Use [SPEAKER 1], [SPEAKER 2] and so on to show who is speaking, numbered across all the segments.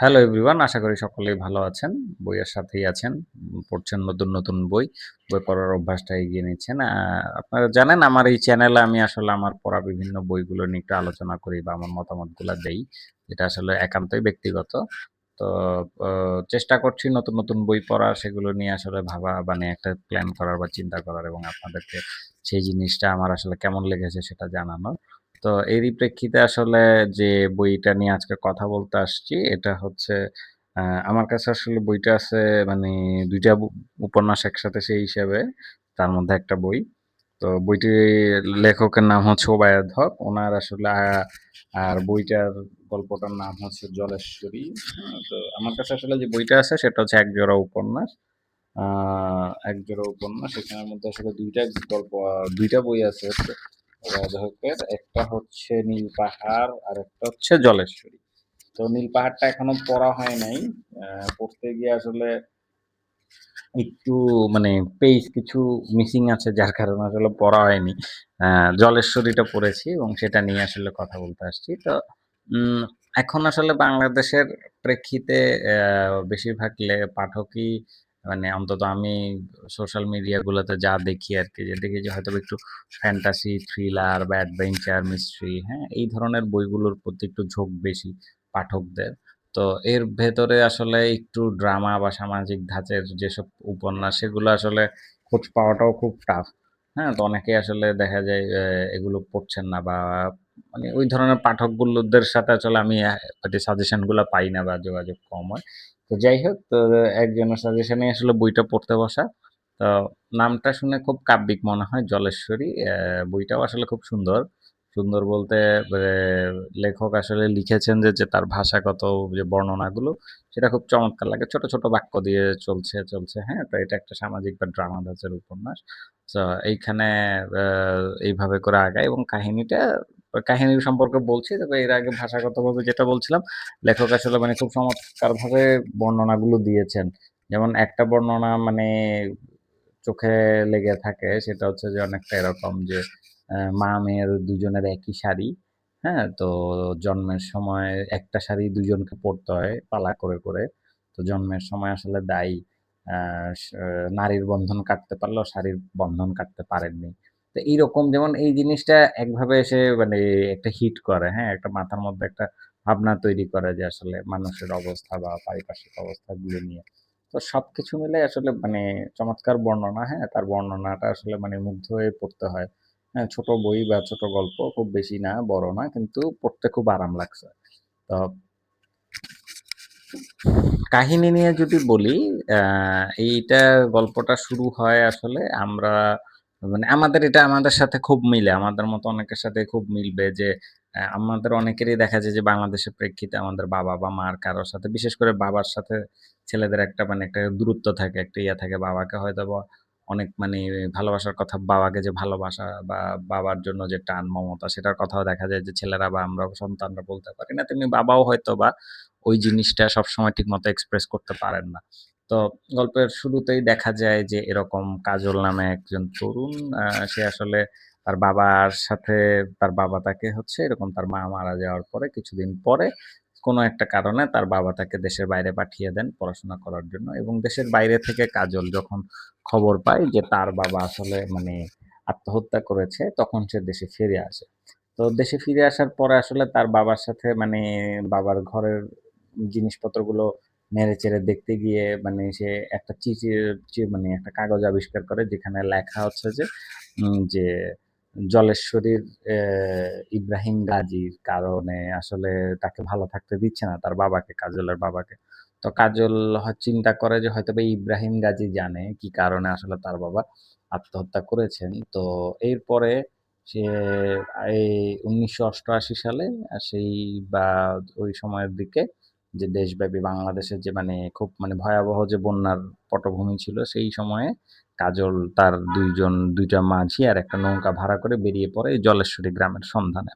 [SPEAKER 1] Hello everyone, আশা করি সকলেই ভালো আছেন। বইয়ের সাথেই আছেন। পড়ছেন নতুন বই। বই পড়ার অভ্যাসটা এগিয়ে নিচ্ছেন। আপনারা জানেন আমার এই চ্যানেলে আমি আসলে আমার পড়া বিভিন্ন বইগুলো নিয়ে একটু আলোচনা করি বা আমার মতামতগুলা দেই। যেটা আসলে একান্তই ব্যক্তিগত। তো অ চেষ্টা করছি নতুন বই পড়া, সেগুলো নিয়ে আসলে ভাবা মানে একটা প্ল্যান করার বা চিন্তা করার এবং আপনাদেরকে সেই জিনিসটা আমার আসলে কেমন লেগেছে সেটা জানানোর। তো এরই প্রেক্ষিতে আসলে যে বইটা নিয়ে আজকে কথা বলতে আসছি, এটা হচ্ছে আ আমার কাছে আসলে বইটা আছে মানে ২ টা উপন্যাস একসাথে সেই হিসেবে। তার মধ্যে একটা বই। তো বইটির লেখকের নাম হচ্ছে ওবায়দ হক। উনার আসলে আর বইটার গল্পটার নাম হচ্ছে জলেশ্বরী। তো আমার কাছে আসলে যে বইটা আছে সেটা হচ্ছে একজোড়া উপন্যাস। আ একজোড়া উপন্যাস। এখানের মধ্যে আসলে ২ টা গল্প ২ টা বই আছে ওবায়দ হকের। একটা হচ্ছে 'নীল পাহাড়' আরেকটা হচ্ছে 'জলেশ্বরী'। তো 'নীল পাহাড়টা' এখনো পড়া হয় নাই। আ পড়তে গিয়ে আসলে একটু মানে পেইজ কিছু মিসিং আছে যার কারণে আসলে পড়া হয়নি। আ 'জলেশ্বরীটা' পড়েছি এবং সেটা নিয়ে আসলে কথা বলতে আসছি। তো উম এখন আসলে বাংলাদেশের প্রেক্ষিতে বেশিরভাগ পাঠকই মানে অন্তত আমি সোশ্যাল মিডিয়া গুলোতে যা দেখি আরকি, যে দেখি যে হয়তোবা একটু ফ্যান্টাসি, থ্রিলার বা অ্যাডভেঞ্চার, মিস্ট্রি, হ্যাঁ? এই ধরনের বইগুলোর প্রতি একটু ঝোঁক বেশি পাঠকদের। তো এর ভেতরে আসলে একটু ড্রামা বা সামাজিক ধাঁচের যেসব উপন্যাস, সেগুলো আসলে খোঁজ পাওয়াটাও খুব টাফ। হ্যাঁ? তো অনেকেই আসলে দেখা যায় এগুলো পড়ছেন না বা মানে ওই ধরনের পাঠকগুলোদের সাথে আসলে আমি মানে সাজেশন গুলা পাই না বা যোগাযোগ কম হয়। তো যাই হোক, তো একজনের সাজেশনেই আসলে বইটা পড়তে বসা। তো নামটা শুনে খুব কাব্যিক মনে হয় 'জলেশ্বরী'। বইটাও আসলে খুব সুন্দর। সুন্দর বলতে লেখক আসলে লিখেছেন যে তার ভাষাগত যে বর্ণনাগুলো, সেটা খুব চমৎকার লাগে। ছোট বাক্য দিয়ে চলছে, হ্যাঁ? তো এটা একটা সামাজিক বা ড্রামা ধাঁচের উপন্যাস। সো এইখানে আ এইভাবে করে আগায় এবং কাহিনীর সম্পর্কে বলছি। তবে এর আগে ভাষাগতভাবে যেটা বলছিলাম, লেখক আসলে মানে খুব চমৎকারভাবে বর্ণনাগুলো দিয়েছেন। যেমন একটা বর্ণনা মানে চোখে লেগে থাকে, সেটা হচ্ছে যে অনেকটা এরকম যে মা-মেয়ের দুজনের একই শাড়ি, হ্যাঁ? তো জন্মের সময় একটা শাড়ি দুজনকে পড়তে হয় পালা করে। তো জন্মের সময় আসলে দাই আ স নারীর বন্ধন কাটতে পারলেও শাড়ির বন্ধন কাটতে পারেননি। তো এইরকম যেমন এই জিনিসটা একভাবে এসে মানে একটা হিট করে, হ্যাঁ? একটা মাথার মধ্যে একটা ভাবনা তৈরি করে যে আসলে মানুষের অবস্থা বা পারিপার্শ্বিক অবস্থাগুলো নিয়ে। তো সবকিছু মিলে আসলে মানে চমৎকার বর্ণনা, হ্যাঁ? তার বর্ণনাটা আসলে মানে মুগ্ধ হয়ে পড়তে হয়। হ্যাঁ, ছোট বই বা ছোট গল্প, খুব বেশি না, বড় না, কিন্তু পড়তে খুব আরাম লাগছে। তো কাহিনী নিয়ে যদি বলি, আ এইটা গল্পটা শুরু হয় আসলে আমরা মানে আমাদের সাথে খুব মিলে। আমাদের মতো অনেকের সাথে খুব মিলবে যে আমাদের অনেকেরই দেখা যায় যে বাংলাদেশের প্রেক্ষিতে আমাদের বাবা বা মার কারো সাথে, বিশেষ করে বাবার সাথে ছেলেদের একটা মানে একটা দূরত্ব থাকে, একটা ইয়ে থাকে। বাবাকে হয়তোবা অনেক মানে ভালোবাসার কথা, বাবাকে যে ভালোবাসা বা বাবার জন্য যে টান মমতা, সেটার কথাও দেখা যায় যে ছেলেরা বা আমরাও সন্তানরা বলতে পারি না। তেমনি বাবাও হয়তোবা ওই জিনিসটা সবসময় ঠিকমতো এক্সপ্রেস করতে পারেন না। তো গল্পের শুরুতেই দেখা যায় যে এরকম কাজল নামে একজন তরুণ, আ সে আসলে তার বাবার সাথে, তার বাবা তাকে হচ্ছে এরকম, তার মা মারা যাওয়ার পরে কিছুদিন পরে কোনো একটা কারণে তার বাবা তাকে দেশের বাইরে পাঠিয়ে দেন পড়াশোনা করার জন্য, এবং দেশের বাইরে থেকে কাজল যখন খবর পায় যে তার বাবা আসলে মানে আত্মহত্যা করেছে, তখন সে দেশে ফিরে আসে। তো দেশে ফিরে আসার পরে আসলে তার বাবার সাথে মানে বাবার ঘরের জিনিসপত্রগুলো নেড়েচেড়ে দেখতে গিয়ে মানে সে একটা মানে একটা কাগজ আবিষ্কার করে, যেখানে লেখা হচ্ছে যে জলেশ্বরীর ইব্রাহিম গাজীর কারণে আসলে তাকে ভালো থাকতে দিচ্ছে না তার বাবাকে, কাজলের বাবাকে। তো কাজল চিন্তা করে যে হয়তোবা ইব্রাহিম গাজী জানে কি কারণে আসলে তার বাবা আত্মহত্যা করেছেন। তো এরপরে সে এই ১৯৮৮ সালে সেই বা ওই সময়ের দিকে যে দেশব্যাপী বাংলাদেশের যে মানে খুব মানে ভয়াবহ যে বন্যার পটভূমি ছিল, সেই সময়ে কাজল তার ২ টা মাঝি আর একটা নৌকা ভাড়া করে বেরিয়ে পড়ে এই জলেশ্বরী গ্রামের সন্ধানে।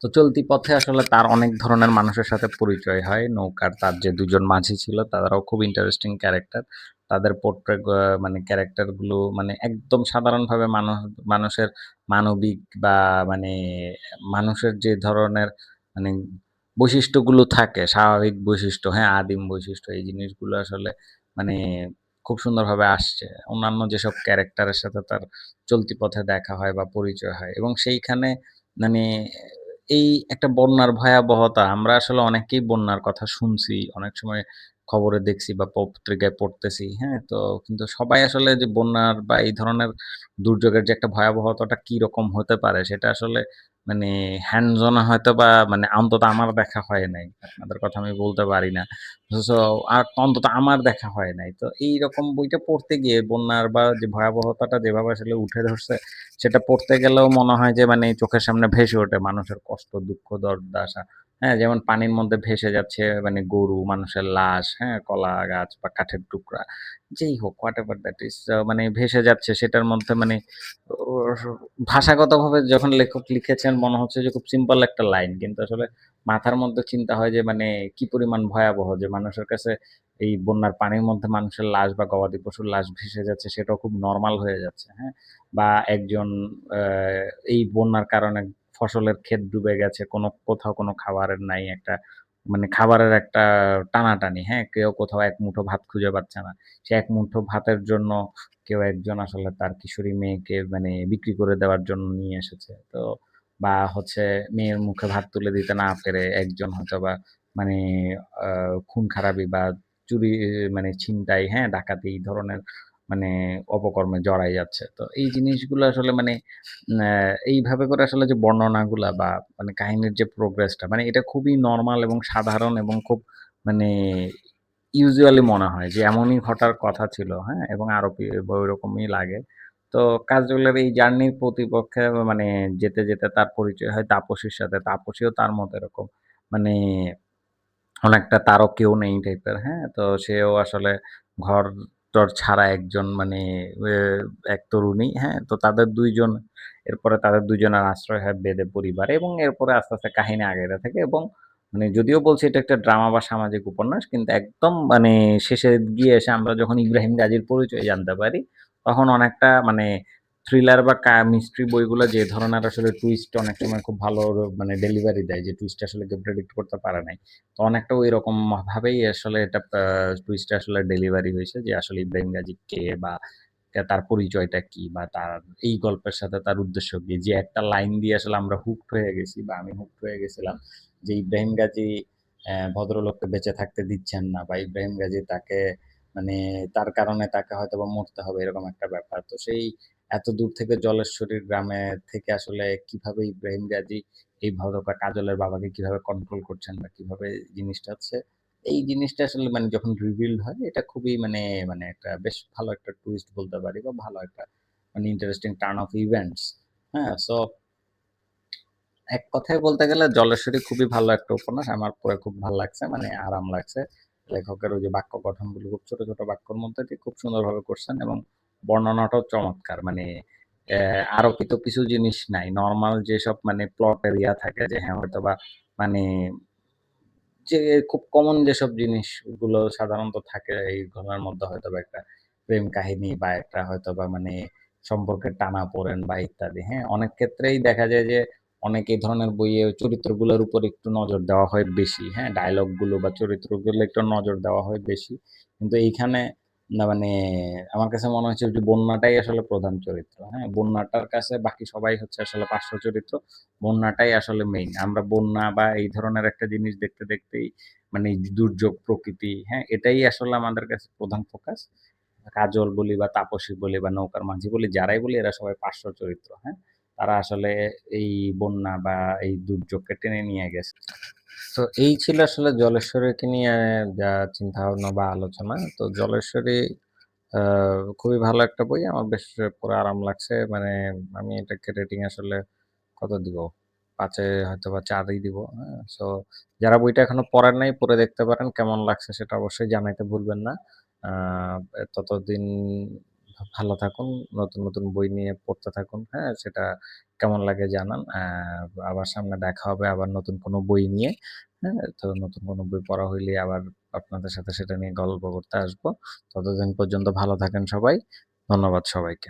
[SPEAKER 1] তো চলতি পথে আসলে তার অনেক ধরনের মানুষের সাথে পরিচয় হয়। নৌকার তার যে ২ জন মাঝি ছিল তারাও খুব ইন্টারেস্টিং ক্যারেক্টার। তাদের পোর্ট্রেট মানে ক্যারেক্টার গুলো মানে একদম সাধারণভাবে মানুষের মানবিক বা মানে মানুষের যে ধরনের মানে বৈশিষ্ট্যগুলো থাকে, স্বাভাবিক বৈশিষ্ট্য, হ্যাঁ? আদিম বৈশিষ্ট্য এই জিনিসগুলো আসলে মানে খুব সুন্দরভাবে আসছে। অন্যান্য যেসব ক্যারেক্টারের সাথে তার চলতি পথে দেখা হয় বা পরিচয় হয় এবং সেইখানে মানে এই একটা বন্যার ভয়াবহতা আমরা আসলে অনেকেই বন্যার কথা শুনছি। অনেক সময় খবরে দেখছি বা পত্রিকায় পড়তেছি, হ্যাঁ? তো কিন্তু সবাই আসলে যে বন্যার বা এই ধরনের দুর্যোগের যে একটা ভয়াবহতাটা কিরকম হতে পারে সেটা আসলে মানে hands on হয়তোবা মানে অন্তত আমার দেখা হয় নাই। আপনাদের কথা আমি বলতে পারি না। সো অন্তত আমার দেখা হয় নাই। তো এইরকম বইটা পড়তে গিয়ে বন্যার বা যে ভয়াবহতাটা যেভাবে আসলে উঠে ধরছে, সেটা পড়তে গেলেও মনে হয় যে মানে চোখের সামনে ভেসে ওঠে মানুষের কষ্ট, দুঃখ, দর্দশা। হ্যাঁ? যেমন পানির মধ্যে ভেসে যাচ্ছে মানে গরু, মানুষের লাশ, হ্যাঁ? কলা গাছ বা কাঠের টুকরা। যেই হোক হোয়াটএভার দ্যাট ইস মানে ভেসে যাচ্ছে সেটার মধ্যে মানে ও ভাষাগতভাবে যখন লেখক লিখেছেন মনে হচ্ছে যে খুব সিম্পল একটা লাইন। কিন্তু আসলে মাথার মধ্যে চিন্তা হয় যে মানে কি পরিমাণ ভয়াবহ যে মানুষের কাছে এই বন্যার পানির মধ্যে মানুষের লাশ বা গবাদি পশুর লাশ ভেসে যাচ্ছে সেটাও খুব নরমাল হয়ে যাচ্ছে, হ্যাঁ? বা একজন আ এই বন্যার কারণে ফসলের ক্ষেত ডুবে গেছে। কোথাও কোনো খাবারের নাই। একটা মানে খাবারের একটা টানাটানি, হ্যাঁ? কেউ কোথাও এক মুঠো ভাত খুঁজে পাচ্ছে না। সে এক মুঠো ভাতের জন্য কেউ একজন আসলে তার কিশোরী মেয়েকে মানে বিক্রি করে দেওয়ার জন্য নিয়ে এসেছে। তো বা হচ্ছে মেয়ের মুখে ভাত তুলে দিতে না পেরে একজন হয়তোবা মানে আ খুন-খারাবি বা চুরি মানে ছিনতাই, হ্যাঁ? ডাকাতি এই ধরনের মানে অপকর্মে জড়াই যাচ্ছে। তো এই জিনিসগুলো আসলে মানে এইভাবে করে আসলে যে বর্ণনাগুলা বা মানে কাহিনীর যে প্রোগ্রেসটা মানে এটা খুবই নরমাল এবং সাধারণ এবং খুব মানে ইউজুয়ালি মনে হয় যে এমনই ঘটার কথা ছিল, হ্যাঁ? এবং আরো ওইরকমই লাগে। তো কাজলের এই জার্নির প্রতিপক্ষে মানে যেতে তার পরিচয় হয় তাপসীর সাথে। তাপসীও তার মতো এরকম মানে অনেকটা তারও কেউ নেই টাইপের, হ্যাঁ? তো সেও আসলে ঘর-টর ছাড়া একজন মানে এ এক তরুণী, হ্যাঁ? তো তাদের ২ জন এরপরে তাদের ২ জনের আশ্রয় হয় বেদে পরিবারে এবং এরপরে আস্তে, আস্তে কাহিনী আগাইতে থাকে এবং মানে যদিও বলছি এটা একটা ড্রামা বা সামাজিক উপন্যাস কিন্তু একদম মানে শেষে গিয়ে এসে আমরা যখন ইব্রাহিম গাজীর পরিচয় জানতে পারি, তখন অনেকটা মানে থ্রিলার বা মিস্ট্রি বইগুলো যে ধরনের আসলে টুইস্ট অনেক সময় খুব ভালো মানে ডেলিভারি দেয় যে টুইস্ট আসলে কেউ প্রেডিক্ট করতে পারে নাই। তো অনেকটা ঐরকম ভাবেই আসলে এটা টুইস্টটা আসলে ডেলিভারি হইছে যে আসলে ইব্রাহিম গাজী কে বা তার পরিচয়টা কি বা তার এই গল্পের সাথে তার উদ্দেশ্য কি? যে একটা লাইন দিয়ে আসলে আমরা হুকড হয়ে গেছি বা আমি হুকড হয়ে গেছিলাম যে ইব্রাহিম গাজী ভদ্রলোককে বেঁচে থাকতে দিচ্ছেন না বা ইব্রাহিম গাজী তাকে মানে তার কারণে তাকে হয়তোবা মরতে হবে এরকম একটা ব্যাপার। তো সেই এত দূর থেকে জলেশ্বরীর গ্রামে থেকে আসলে কিভাবে ইব্রাহিম গাজী এই ভদকা কাজলের বাবাকে কিভাবে কন্ট্রোল করছেন বা কিভাবে জিনিসটা হচ্ছে এই জিনিসটা আসলে মানে যখন রিভিলড হয় এটা খুবই মানে মানে একটা বেশ ভালো একটা টুইস্ট বলতে পারি বা ভালো একটা মানে ইন্টারেস্টিং টার্ন অফ ইভেন্টস। হ্যাঁ? সো এক কথায় বলতে গেলে জলেশ্বরী খুবই ভালো একটা উপন্যাস। আমার পড়ে খুব ভাল লাগছে। মানে আরাম লাগছে। লেখকের ওই যে বাক্য গঠনগুলো খুব ছোট, ছোট বাক্যর মধ্যে দিয়ে খুব সুন্দরভাবে করছেন এবং বর্ণনাটাও চমৎকার। মানে আরোপিত কিছু জিনিস নাই। নরমাল যেসব মানে প্লটের ইয়া থাকে যে হ্যাঁ, হয়তোবা মানে যে খুব কমন যেসব জিনিসগুলো সাধারণত থাকে এই ঘটনার মধ্যে হয়তোবা একটা প্রেম কাহিনী বা একটা হয়তোবা মানে সম্পর্কের টানাপোড়েন বা ইত্যাদি, হ্যাঁ? অনেক ক্ষেত্রেই দেখা যায় যে অনেক এই ধরনের বইয়ে চরিত্রগুলোর উপর একটু নজর দেওয়া হয় বেশি, হ্যাঁ? ডায়ালগ গুলো বা চরিত্রগুলো একটু নজর দেওয়া হয় বেশি। কিন্তু এইখানে না মানে আমার কাছে মনে হচ্ছে যে বন্যাটাই আসলে প্রধান চরিত্র, হ্যাঁ? বন্যাটার কাছে বাকি সবাই হচ্ছে আসলে পার্শ্ব চরিত্র। বন্যাটাই আসলে মেইন। আমরা বন্যা বা এই ধরনের একটা জিনিস দেখতে, দেখতেই মানে দুর্যোগ প্রকৃতি, হ্যাঁ? এটাই আসলে আমাদের কাছে প্রধান ফোকাস। কাজল বলি বা তাপসী বলি বা নৌকার মাঝি বলি, যারাই বলি এরা সবাই পার্শ্ব চরিত্র, হ্যাঁ? তারা আসলে এই বন্যা বা এই দুর্যোগকে টেনে নিয়ে গেছে। তো এই ছিল আসলে জলেশ্বরীকে নিয়ে যা চিন্তাভাবনা বা আলোচনা। তো জলেশ্বরী আ খুবই ভালো একটা বই। আমার বেশ পড়ে আরাম লাগছে। মানে আমি এটাকে রেটিং আসলে কত দিব? ৫ এ হয়তোবা ৪ই দিব। হ্যাঁ? সো যারা বইটা এখনো পড়েন নাই পড়ে দেখতে পারেন। কেমন লাগছে সেটা অবশ্যই জানাইতে ভুলবেন না। আ ততদিন ভালো থাকুন। নতুন, নতুন বই নিয়ে পড়তে থাকুন। হ্যাঁ? সেটা কেমন লাগে জানান। আবার সামনে দেখা হবে আবার নতুন কোনো বই নিয়ে। হ্যাঁ? তো নতুন কোনো বই পড়া হইলে আবার আপনাদের সাথে সেটা নিয়ে গল্প করতে আসবো। ততদিন পর্যন্ত ভালো থাকেন সবাই। ধন্যবাদ সবাইকে।